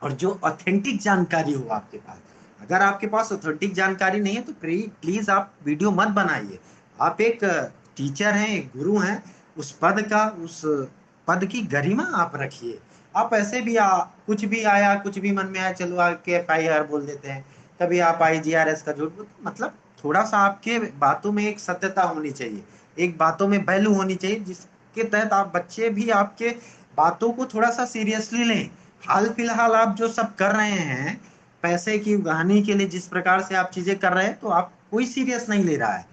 और जो ऑथेंटिक जानकारी हो आपके पास, अगर आपके पास ऑथेंटिक जानकारी नहीं है तो प्लीज आप वीडियो मत बनाइए। आप एक टीचर हैं, एक गुरु हैं, उस पद की गरिमा आप रखिए। आप ऐसे भी कुछ भी आया, कुछ भी मन में आया, चलो आके FIR बोल देते हैं, कभी आप IGRS का झूठ मतलब थोड़ा सा आपके बातों में एक सत्यता होनी चाहिए, एक बातों में वैल्यू होनी चाहिए, जिसके तहत आप बच्चे भी आपके बातों को थोड़ा सा सीरियसली लें। हाल फिलहाल आप जो सब कर रहे हैं पैसे की उगाहनी के लिए, जिस प्रकार से आप चीजें कर रहे हैं, तो आप कोई सीरियस नहीं ले रहा है।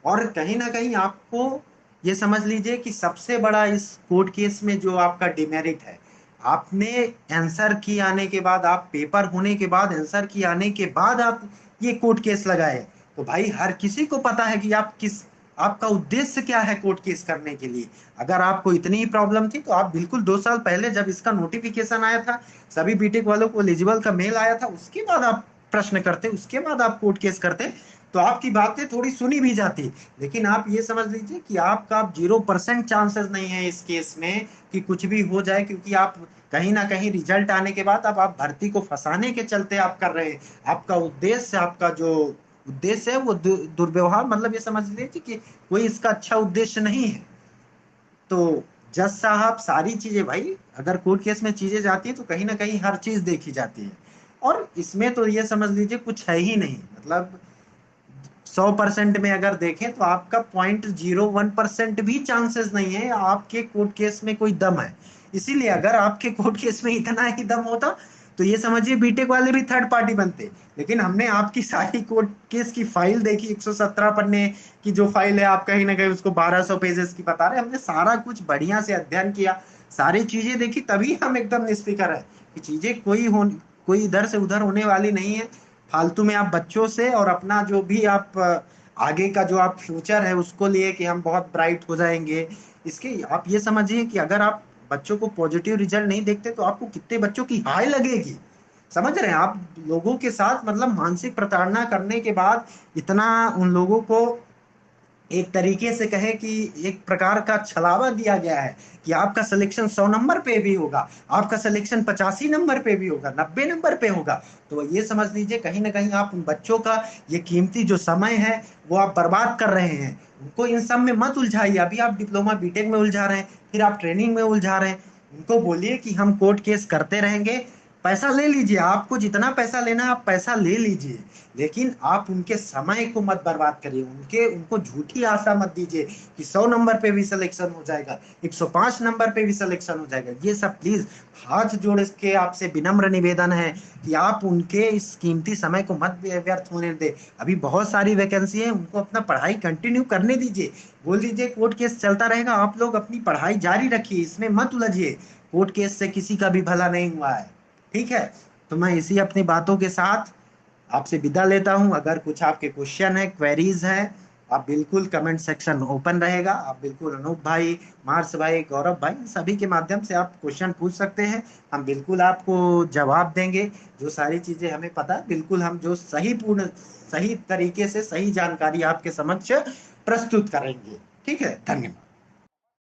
और कहीं ना कहीं आपको ये समझ लीजिए कि सबसे बड़ा इस कोर्ट केस में जो आपका डिमेरिट है, आपने आंसर की आने के बाद, आप पेपर होने के बाद आंसर की आने के बाद आप ये कोर्ट केस लगाए, तो भाई हर किसी को पता है कि आपका उद्देश्य क्या है कोर्ट केस करने के लिए। अगर आपको इतनी ही प्रॉब्लम थी तो आप बिल्कुल 2 साल पहले जब इसका नोटिफिकेशन आया था, सभी बीटेक वालों को एलिजिबल का मेल आया था, उसके बाद आप प्रश्न करते, उसके बाद आप कोर्ट केस करते, तो आपकी बातें थोड़ी सुनी भी जाती। लेकिन आप ये समझ लीजिए कि आपका 0% चांसेस नहीं है इस केस में कि कुछ भी हो जाए, क्योंकि आप कहीं ना कहीं रिजल्ट आने के बाद अब आप भर्ती को फंसाने के चलते आप कर रहे हैं। आपका उद्देश्य, आपका जो उद्देश्य है वो दुर्व्यवहार, मतलब ये समझ लीजिए कि कोई इसका अच्छा उद्देश्य नहीं है। तो जज साहब सारी चीजें, भाई अगर कोर्ट केस में चीजें जाती है तो कहीं ना कहीं हर चीज देखी जाती है, और इसमें तो ये समझ लीजिए कुछ है ही नहीं। मतलब 100% में अगर देखें तो आपका 0.01% भी चांसेस नहीं है आपके कोर्ट केस में कोई दम है। इसीलिए अगर आपके कोर्ट केस में इतना ही दम होता तो ये समझिए बीटेक वाले भी थर्ड पार्टी बनते। लेकिन हमने आपकी सारी कोर्ट केस की फाइल देखी, 117 पन्ने की जो फाइल है, आप कहीं ना कहीं उसको 1200 पेजेस की बता रहे हैं। हमने सारा कुछ बढ़िया से अध्ययन किया, सारी चीजें देखी, तभी हम एकदम निश्चित है कि चीजें कोई इधर से उधर होने वाली नहीं है। फालतू में आप बच्चों से और अपना जो भी आप आगे का जो आप फ्यूचर है उसको लिए कि हम बहुत ब्राइट हो जाएंगे, इसके आप ये समझिए कि अगर आप बच्चों को पॉजिटिव रिजल्ट नहीं देखते तो आपको कितने बच्चों की हाय लगेगी। समझ रहे हैं आप, लोगों के साथ मतलब मानसिक प्रताड़ना करने के बाद इतना उन लोगों को एक तरीके से कहे कि एक प्रकार का छलावा दिया गया है कि आपका सिलेक्शन 100 नंबर पे भी होगा, आपका सिलेक्शन 85 नंबर पे भी होगा, 90 नंबर पे होगा। तो ये समझ लीजिए कहीं ना कहीं आप उन बच्चों का ये कीमती जो समय है वो आप बर्बाद कर रहे हैं। उनको इन सब में मत उलझाइए। अभी आप डिप्लोमा बीटेक में उलझा रहे हैं, फिर आप ट्रेनिंग में उलझा रहे हैं, उनको बोलिए कि हम कोर्ट केस करते रहेंगे, पैसा ले लीजिए, आपको जितना पैसा लेना है आप पैसा ले लीजिए, लेकिन आप उनके समय को मत बर्बाद करिए, उनको झूठी आशा मत दीजिए कि 100 नंबर पे भी सिलेक्शन हो जाएगा, 105 नंबर पे भी सिलेक्शन हो जाएगा। ये सब प्लीज हाथ जोड़ के आपसे विनम्र निवेदन है कि आप उनके इस कीमती समय को मत व्यर्थ होने दे। अभी बहुत सारी वैकेंसी है, उनको अपना पढ़ाई कंटिन्यू करने दीजिए, बोल दीजिए कोर्ट केस चलता रहेगा, आप लोग अपनी पढ़ाई जारी रखिए, इसमें मत उलझिए, कोर्ट केस से किसी का भी भला नहीं हुआ है। ठीक है, तो मैं इसी अपनी बातों के साथ आपसे विदा लेता हूं। अगर कुछ आपके क्वेश्चन है, क्वेरीज हैं, आप बिल्कुल कमेंट सेक्शन ओपन रहेगा, आप बिल्कुल अनूप भाई, मार्स भाई, गौरव भाई, सभी के माध्यम से आप क्वेश्चन पूछ सकते हैं, हम बिल्कुल आपको जवाब देंगे। जो सारी चीजें हमें पता है, बिल्कुल हम जो सही तरीके से सही जानकारी आपके समक्ष प्रस्तुत करेंगे। ठीक है, धन्यवाद।